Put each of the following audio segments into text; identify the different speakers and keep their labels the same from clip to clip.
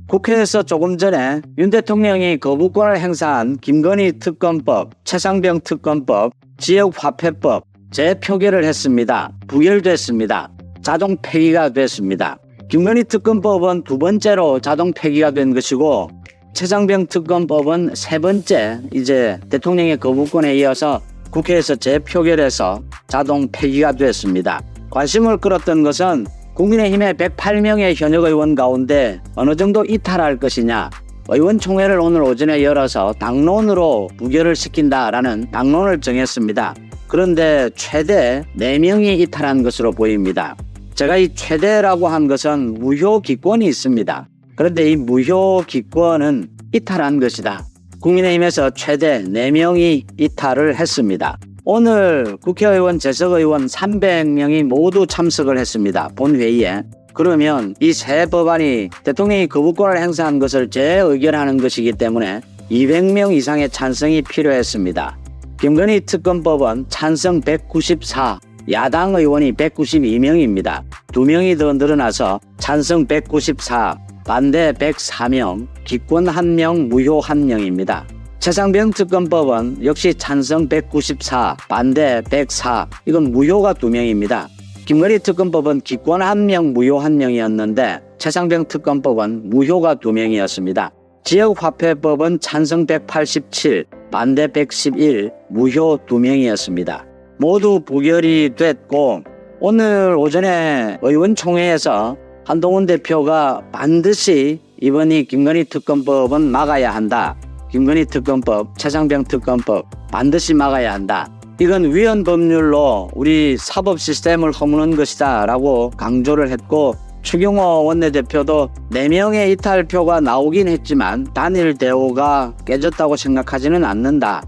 Speaker 1: 국회에서 조금 전에 윤 대통령이 거부권을 행사한 김건희 특검법, 최상병 특검법, 지역화폐법 재표결을 했습니다. 부결됐습니다. 자동 폐기가 됐습니다. 김건희 특검법은 두 번째로 자동 폐기가 된 것이고 최상병 특검법은 세 번째 이제 대통령의 거부권에 이어서 국회에서 재표결해서 자동 폐기가 됐습니다. 관심을 끌었던 것은 국민의힘의 108명의 현역 의원 가운데 어느 정도 이탈할 것이냐, 의원총회를 오늘 오전에 열어서 당론으로 부결을 시킨다라는 당론을 정했습니다. 그런데 최대 4명이 이탈한 것으로 보입니다. 제가 이 최대라고 한 것은 무효기권이 있습니다. 그런데 이 무효기권은 이탈한 것이다. 국민의힘에서 최대 4명이 이탈을 했습니다. 오늘 국회의원, 재석의원 300명이 모두 참석을 했습니다. 본회의에. 그러면 이 새 법안이 대통령이 거부권을 행사한 것을 재의결하는 것이기 때문에 200명 이상의 찬성이 필요했습니다. 김건희 특검법은 찬성 194, 야당 의원이 192명입니다. 2명이 더 늘어나서 찬성 194, 반대 104명, 기권 1명, 무효 1명입니다. 최상병 특검법은 역시 찬성 194, 반대 104, 이건 무효가 2명입니다. 김건희 특검법은 기권 1명, 무효 1명이었는데 최상병 특검법은 무효가 2명이었습니다. 지역화폐법은 찬성 187, 반대 111, 무효 2명이었습니다. 모두 부결이 됐고 오늘 오전에 의원총회에서 한동훈 대표가 반드시 이번 이 김건희 특검법은 막아야 한다. 김건희 특검법, 최상병 특검법 반드시 막아야 한다. 이건 위헌 법률로 우리 사법 시스템을 허무는 것이다 라고 강조를 했고 추경호 원내대표도 4명의 이탈표가 나오긴 했지만 단일 대우가 깨졌다고 생각하지는 않는다.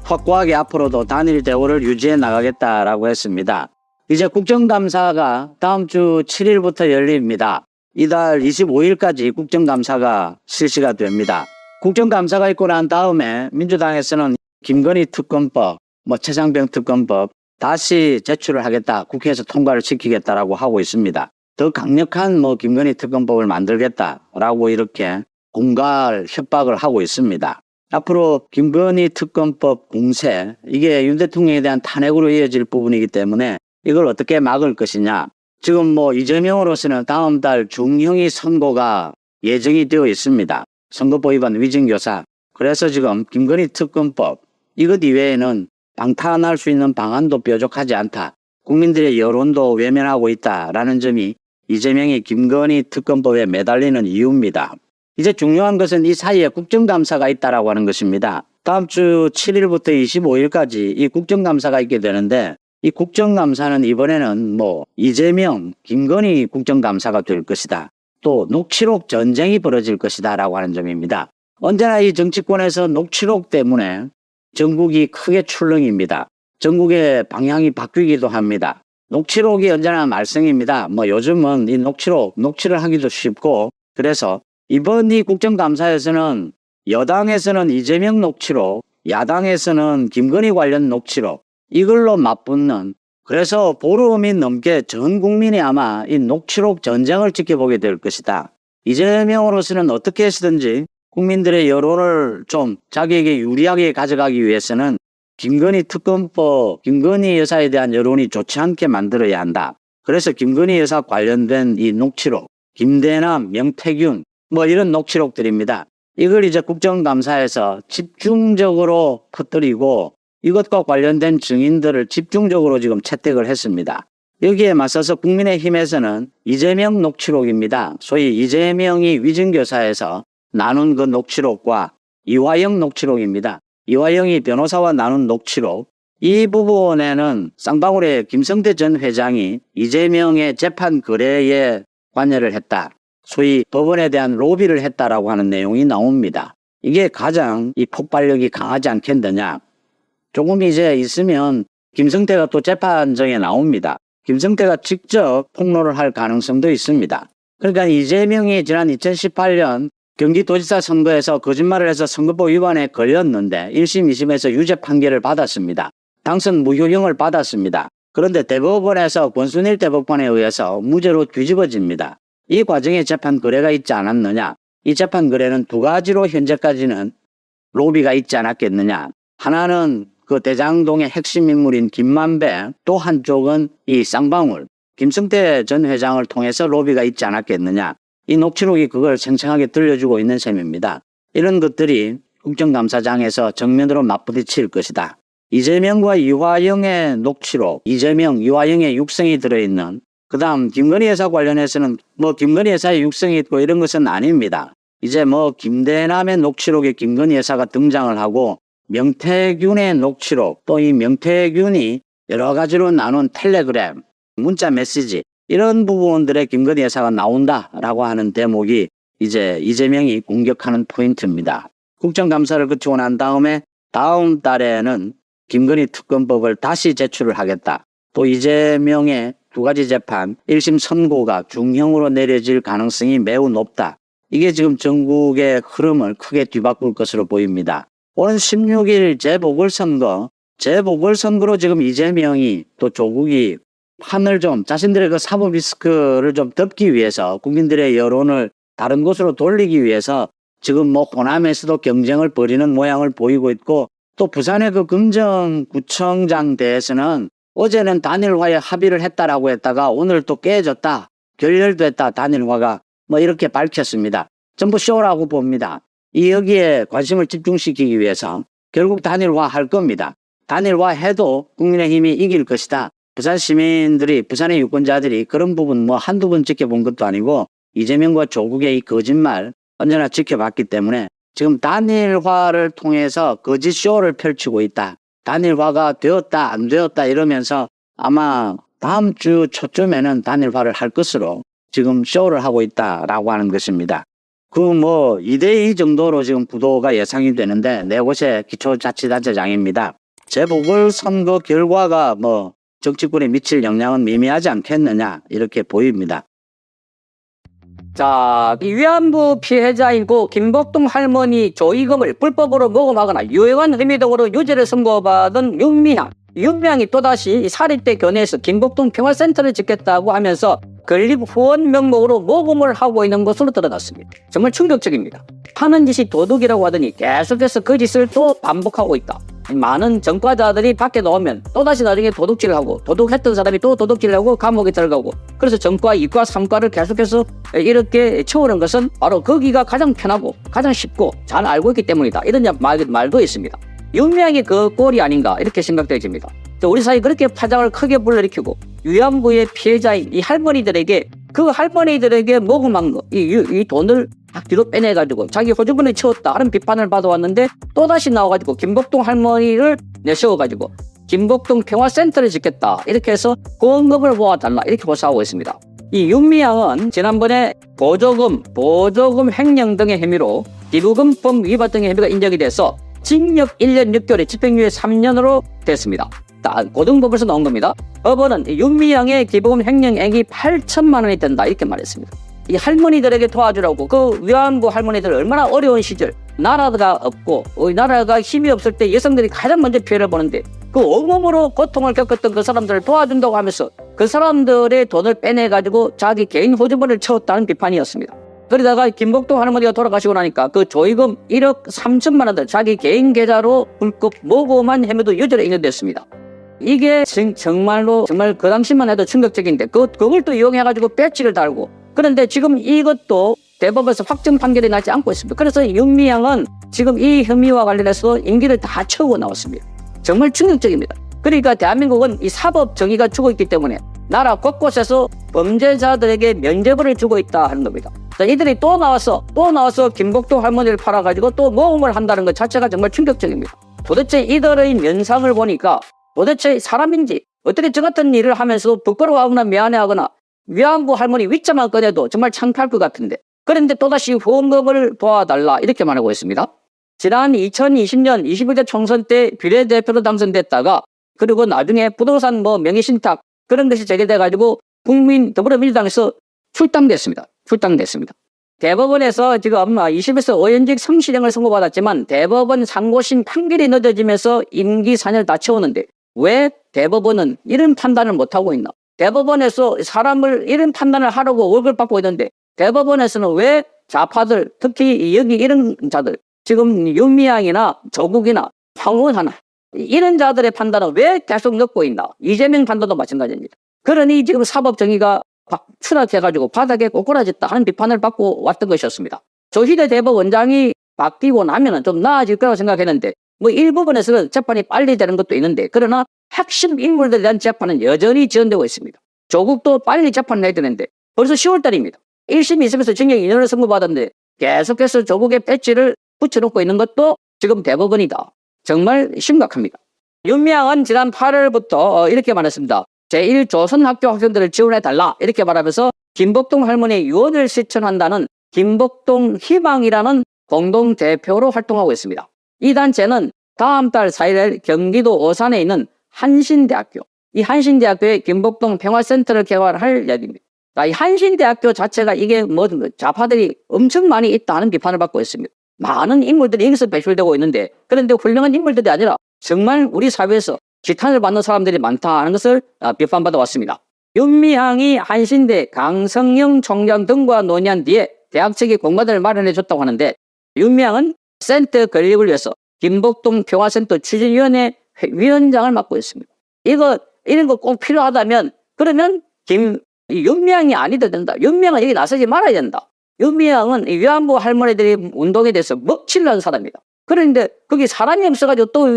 Speaker 1: 확고하게 앞으로도 단일 대우를 유지해 나가겠다라고 했습니다. 이제 국정감사가 다음 주 7일부터 열립니다. 이달 25일까지 국정감사가 실시가 됩니다. 국정감사가 있고 난 다음에 민주당에서는 김건희 특검법, 최상병 특검법 다시 제출을 하겠다. 국회에서 통과를 시키겠다라고 하고 있습니다. 더 강력한 김건희 특검법을 만들겠다라고 이렇게 공갈 협박을 하고 있습니다. 앞으로 김건희 특검법 공세, 이게 윤 대통령에 대한 탄핵으로 이어질 부분이기 때문에 이걸 어떻게 막을 것이냐. 지금 이재명으로서는 다음 달 중형이 선고가 예정이 되어 있습니다. 선거법 위반 위증교사. 그래서 지금 김건희 특검법 이것 이외에는 방탄할 수 있는 방안도 뾰족하지 않다. 국민들의 여론도 외면하고 있다라는 점이 이재명이 김건희 특검법에 매달리는 이유입니다. 이제 중요한 것은 이 사이에 국정감사가 있다라고 하는 것입니다. 다음 주 7일부터 25일까지 이 국정감사가 있게 되는데 이 국정감사는 이번에는 이재명, 김건희 국정감사가 될 것이다. 또 녹취록 전쟁이 벌어질 것이다 라고 하는 점입니다. 언제나 이 정치권에서 녹취록 때문에 전국이 크게 출렁입니다. 전국의 방향이 바뀌기도 합니다. 녹취록이 언제나 말썽입니다. 요즘은 이 녹취를 하기도 쉽고 그래서 이번 이 국정감사에서는 여당에서는 이재명 녹취록, 야당에서는 김건희 관련 녹취록 이걸로 맞붙는 그래서 보름이 넘게 전 국민이 아마 이 녹취록 전쟁을 지켜보게 될 것이다. 이재명으로서는 어떻게 해서든지 국민들의 여론을 좀 자기에게 유리하게 가져가기 위해서는 김건희 특검법, 김건희 여사에 대한 여론이 좋지 않게 만들어야 한다. 그래서 김건희 여사 관련된 이 녹취록, 김대남, 명태균 이런 녹취록들입니다. 이걸 이제 국정감사에서 집중적으로 퍼뜨리고 이것과 관련된 증인들을 집중적으로 지금 채택을 했습니다. 여기에 맞서서 국민의힘에서는 이재명 녹취록입니다. 소위 이재명이 위증교사에서 나눈 그 녹취록과 이화영 녹취록입니다. 이화영이 변호사와 나눈 녹취록 이 부분에는 쌍방울의 김성태 전 회장이 이재명의 재판 거래에 관여를 했다. 소위 법원에 대한 로비를 했다라고 하는 내용이 나옵니다. 이게 가장 이 폭발력이 강하지 않겠느냐. 조금 이제 있으면 김성태가 또 재판정에 나옵니다. 김성태가 직접 폭로를 할 가능성도 있습니다. 그러니까 이재명이 지난 2018년 경기도지사 선거에서 거짓말을 해서 선거법 위반에 걸렸는데 1심, 2심에서 유죄 판결을 받았습니다. 당선 무효형을 받았습니다. 그런데 대법원에서 권순일 대법관에 의해서 무죄로 뒤집어집니다. 이 과정에 재판 거래가 있지 않았느냐. 이 재판 거래는 두 가지로 현재까지는 로비가 있지 않았겠느냐. 하나는 그 대장동의 핵심 인물인 김만배, 또 한쪽은 이 쌍방울, 김성태 전 회장을 통해서 로비가 있지 않았겠느냐. 이 녹취록이 그걸 생생하게 들려주고 있는 셈입니다. 이런 것들이 국정감사장에서 정면으로 맞부딪힐 것이다. 이재명과 이화영의 녹취록, 이재명, 이화영의 육성이 들어있는, 그 다음 김건희 여사 관련해서는 뭐 김건희 여사의 육성이 있고 이런 것은 아닙니다. 이제 뭐 김대남의 녹취록에 김건희 여사가 등장을 하고 명태균의 녹취록, 또 이 명태균이 여러 가지로 나눈 텔레그램, 문자 메시지, 이런 부분들에 김건희 여사가 나온다라고 하는 대목이 이제 이재명이 공격하는 포인트입니다. 국정감사를 거치고 난 다음에 다음 달에는 김건희 특검법을 다시 제출을 하겠다. 또 이재명의 두 가지 재판, 1심 선고가 중형으로 내려질 가능성이 매우 높다. 이게 지금 전국의 흐름을 크게 뒤바꿀 것으로 보입니다. 오는 16일 재보궐선거로 지금 이재명이 또 조국이 판을 좀 자신들의 그 사법 리스크를 좀 덮기 위해서 국민들의 여론을 다른 곳으로 돌리기 위해서 지금 뭐 호남에서도 경쟁을 벌이는 모양을 보이고 있고, 또 부산의 그 금정구청장 대에서는 어제는 단일화에 합의를 했다라고 했다가 오늘 또 깨졌다, 결렬됐다, 단일화가 뭐 이렇게 밝혔습니다. 전부 쇼라고 봅니다. 이 여기에 관심을 집중시키기 위해서 결국 단일화 할 겁니다. 단일화 해도 국민의힘이 이길 것이다. 부산 시민들이, 부산의 유권자들이 그런 부분 뭐 한두 번 지켜본 것도 아니고 이재명과 조국의 이 거짓말 언제나 지켜봤기 때문에 지금 단일화를 통해서 거짓 쇼를 펼치고 있다. 단일화가 되었다 안 되었다 이러면서 아마 다음 주 초쯤에는 단일화를 할 것으로 지금 쇼를 하고 있다라고 하는 것입니다. 그 뭐 2대2 정도로 지금 구도가 예상이 되는데 네 곳의 기초자치단체장입니다. 재보궐선거 결과가 뭐 정치권에 미칠 영향은 미미하지 않겠느냐 이렇게 보입니다.
Speaker 2: 자, 이 위안부 피해자이고 김복동 할머니 조의금을 불법으로 모금하거나 유해한 혐의 등으로 유죄를 선고받은 윤미향이 또다시 사립대 견해에서 김복동 평화센터를 짓겠다고 하면서 건립 후원 명목으로 모금을 하고 있는 것으로 드러났습니다. 정말 충격적입니다. 하는 짓이 도둑이라고 하더니 계속해서 그 짓을 또 반복하고 있다. 많은 전과자들이 밖에 나오면 또다시 나중에 도둑질을 하고, 도둑했던 사람이 또 도둑질을 하고 감옥에 들어가고, 그래서 전과, 이과, 삼과를 계속해서 이렇게 채우는 것은 바로 거기가 가장 편하고 가장 쉽고 잘 알고 있기 때문이다. 이런 말도 있습니다. 윤미향이 그 꼴이 아닌가 이렇게 생각되어집니다. 우리 사회 그렇게 파장을 크게 불러일으키고 위안부의 피해자인 이 할머니들에게, 그 할머니들에게 모금한 거, 이 돈을 딱 뒤로 빼내가지고 자기 호주머니에 채웠다 하는 비판을 받아왔는데 또다시 나와가지고 김복동 할머니를 내세워가지고 김복동 평화센터를 짓겠다 이렇게 해서 후원금을 모아달라 이렇게 호소하고 있습니다. 이 윤미향은 지난번에 보조금 횡령 등의 혐의로 기부금법 위반 등의 혐의가 인정이 돼서 징역 1년 6개월에 집행유예 3년으로 됐습니다. 고등법에서 나온 겁니다. 법원은 윤미향의 기부금 횡령액이 8천만 원이 된다 이렇게 말했습니다. 이 할머니들에게 도와주라고, 그 위안부 할머니들 얼마나 어려운 시절, 나라가 없고 나라가 힘이 없을 때 여성들이 가장 먼저 피해를 보는데 그 온몸으로 고통을 겪었던 그 사람들을 도와준다고 하면서 그 사람들의 돈을 빼내가지고 자기 개인 호주머니를 채웠다는 비판이었습니다. 그러다가 김복동 할머니가 돌아가시고 나니까 그 조의금 1억 3천만 원을 자기 개인 계좌로 불법 모금한 혐의도 유죄로 인정됐습니다. 이게 정말 그 당시만 해도 충격적인데 그걸 또 이용해가지고 배지를 달고, 그런데 지금 이것도 대법원에서 확정 판결이 나지 않고 있습니다. 그래서 윤미향은 지금 이 혐의와 관련해서 임기를 다 채우고 나왔습니다. 정말 충격적입니다. 그러니까 대한민국은 이 사법 정의가 죽어 있기 때문에 나라 곳곳에서 범죄자들에게 면죄부를 주고 있다 하는 겁니다. 자, 이들이 또 나와서 김복동 할머니를 팔아가지고 또 모험을 한다는 것 자체가 정말 충격적입니다. 도대체 이들의 면상을 보니까 도대체 사람인지, 어떻게 저 같은 일을 하면서 부끄러워하거나 미안해하거나 위안부 할머니 윗자만 꺼내도 정말 창피할 것 같은데, 그런데 또다시 후원금을 도와달라 이렇게 말하고 있습니다. 지난 2020년 21대 총선 때 비례대표로 당선됐다가 그리고 나중에 부동산 명의신탁 그런 것이 제기돼가지고 더불어민주당에서 출당됐습니다. 대법원에서 지금 20에서 5년직 성실형을 선고받았지만 대법원 상고심 판결이 늦어지면서 임기 4년을 다 채우는데 왜 대법원은 이런 판단을 못하고 있나? 대법원에서 사람을 이런 판단을 하라고 월급을 받고 있는데 대법원에서는 왜 좌파들, 특히 여기 이런 자들, 지금 윤미향이나 조국이나 황운하나 이런 자들의 판단은 왜 계속 넣고 있나? 이재명 판단도 마찬가지입니다. 그러니 지금 사법정의가 추락해가지고 바닥에 꼬꾸라졌다 하는 비판을 받고 왔던 것이었습니다. 조희대 대법원장이 바뀌고 나면은 좀 나아질 거라고 생각했는데, 뭐 일부분에서는 재판이 빨리 되는 것도 있는데, 그러나 핵심 인물들에 대한 재판은 여전히 지연되고 있습니다. 조국도 빨리 재판을 해야 되는데 벌써 10월 달입니다. 1심, 2심에서 징역 2년을 선고받았는데 계속해서 조국의 배지를 붙여놓고 있는 것도 지금 대법원이다. 정말 심각합니다. 윤미향은 지난 8월부터 이렇게 말했습니다. 제1조선학교 학생들을 지원해달라 이렇게 말하면서 김복동 할머니 유언을 실천한다는 김복동 희망이라는 공동대표로 활동하고 있습니다. 이 단체는 다음 달 4일 경기도 오산에 있는 한신대학교, 이 한신대학교에 김복동 평화센터를 개관할 예정입니다. 이 한신대학교 자체가 이게 뭐 좌파들이 엄청 많이 있다는 비판을 받고 있습니다. 많은 인물들이 여기서 배출되고 있는데, 그런데 훌륭한 인물들이 아니라 정말 우리 사회에서 지탄을 받는 사람들이 많다는 것을 비판받아 왔습니다. 윤미향이 한신대 강성영 총장 등과 논의한 뒤에 대학 측이 공간을 마련해 줬다고 하는데, 윤미향은 센터 건립을 위해서 김복동 평화센터 추진위원회 위원장을 맡고 있습니다. 이런 거 꼭 필요하다면, 그러면 윤미향이 아니도 된다. 윤미향은 여기 나서지 말아야 된다. 윤미향은 위안부 할머니들이 운동에 대해서 먹칠하는 사람이다. 그런데 거기 사람이 없어가지고 또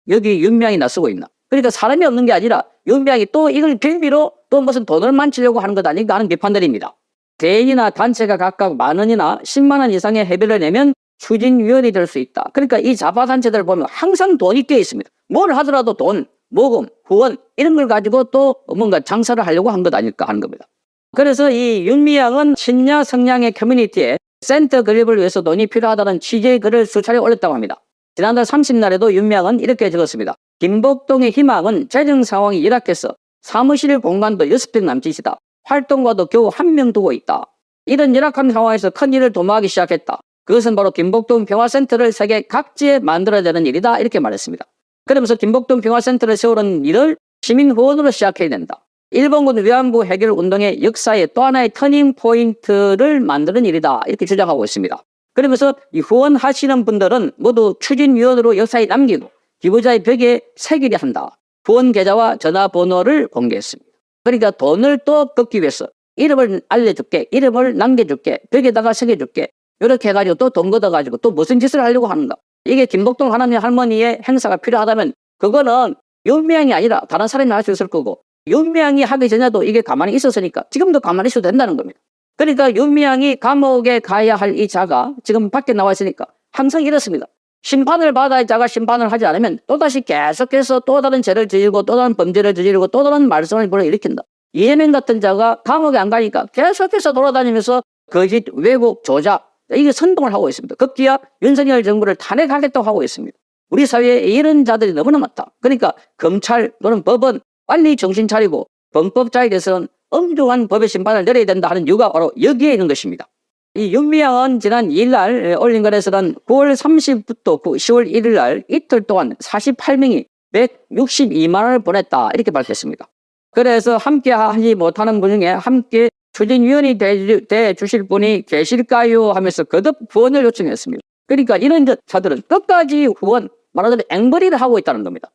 Speaker 2: 여기 윤미향이 나서고 있나? 그러니까 사람이 없는 게 아니라 윤미향이 또 이걸 빌미로 또 무슨 돈을 만치려고 하는 것 아닌가 하는 비판들입니다. 개인이나 단체가 각각 10,000원이나 10만 원 이상의 회비를 내면 추진위원이 될 수 있다. 그러니까 이 좌파단체들 보면 항상 돈이 껴 있습니다. 뭘 하더라도 돈, 모금, 후원 이런 걸 가지고 또 뭔가 장사를 하려고 한 것 아닐까 하는 겁니다. 그래서 이 윤미향은 신야 성향의 커뮤니티에 센터 건립을 위해서 돈이 필요하다는 취지의 글을 수차례 올렸다고 합니다. 지난달 30날에도 윤미향은 이렇게 적었습니다. 김복동의 희망은 재정 상황이 열악해서 사무실 공간도 6평 남짓이다. 활동가도 겨우 1명 두고 있다. 이런 열악한 상황에서 큰 일을 도모하기 시작했다. 그것은 바로 김복동 평화센터를 세계 각지에 만들어야 되는 일이다. 이렇게 말했습니다. 그러면서 김복동 평화센터를 세우는 일을 시민 후원으로 시작해야 된다. 일본군 위안부 해결 운동의 역사의 또 하나의 터닝 포인트를 만드는 일이다. 이렇게 주장하고 있습니다. 그러면서 이 후원하시는 분들은 모두 추진위원으로 역사에 남기고 기부자의 벽에 새기려 한다. 후원 계좌와 전화번호를 공개했습니다. 그러니까 돈을 또 걷기 위해서 이름을 알려줄게, 이름을 남겨줄게, 벽에다가 새겨줄게, 이렇게 해가지고 또 돈 걷어가지고 또 무슨 짓을 하려고 하는가. 이게 김복동 하나님 할머니의 행사가 필요하다면 그거는 윤미향이 아니라 다른 사람이 할 수 있을 거고, 윤미향이 하기 전에도 이게 가만히 있었으니까 지금도 가만히 있어도 된다는 겁니다. 그러니까 윤미향이 감옥에 가야 할 이 자가 지금 밖에 나와 있으니까 항상 이렇습니다. 심판을 받아야 자가 심판을 하지 않으면 또다시 계속해서 또 다른 죄를 저지르고 또 다른 범죄를 저지르고 또 다른 말썽을 불어일으킨다. 이재명 같은 자가 감옥에 안 가니까 계속해서 돌아다니면서 거짓, 왜곡, 조작 이게 선동을 하고 있습니다. 급기야 윤석열 정부를 탄핵하겠다고 하고 있습니다. 우리 사회에 이런 자들이 너무나 많다. 그러니까 검찰 또는 법은 빨리 정신 차리고 범법자에 대해서는 엄중한 법의 심판을 내려야 된다 하는 이유가 바로 여기에 있는 것입니다. 이 윤미향은 지난 2일날 올린 글에서는 9월 30일부터 10월 1일날 이틀 동안 48명이 162만 원을 보냈다 이렇게 밝혔습니다. 그래서 함께 하지 못하는 분 중에 함께 추진위원이 돼 주실 분이 계실까요 하면서 거듭 후원을 요청했습니다. 그러니까 이런 자들은 끝까지 후원, 말하자면 앵벌이를 하고 있다는 겁니다.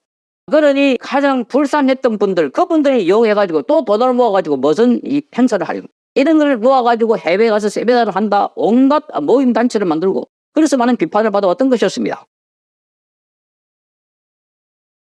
Speaker 2: 그러니 가장 불쌍했던 분들, 그분들이 이용해가지고 또 돈을 모아가지고 무슨 이 행사를 하려고 이런 걸 모아가지고 해외에 가서 세미나를 한다, 온갖 모임 단체를 만들고 그래서 많은 비판을 받아왔던 것이었습니다.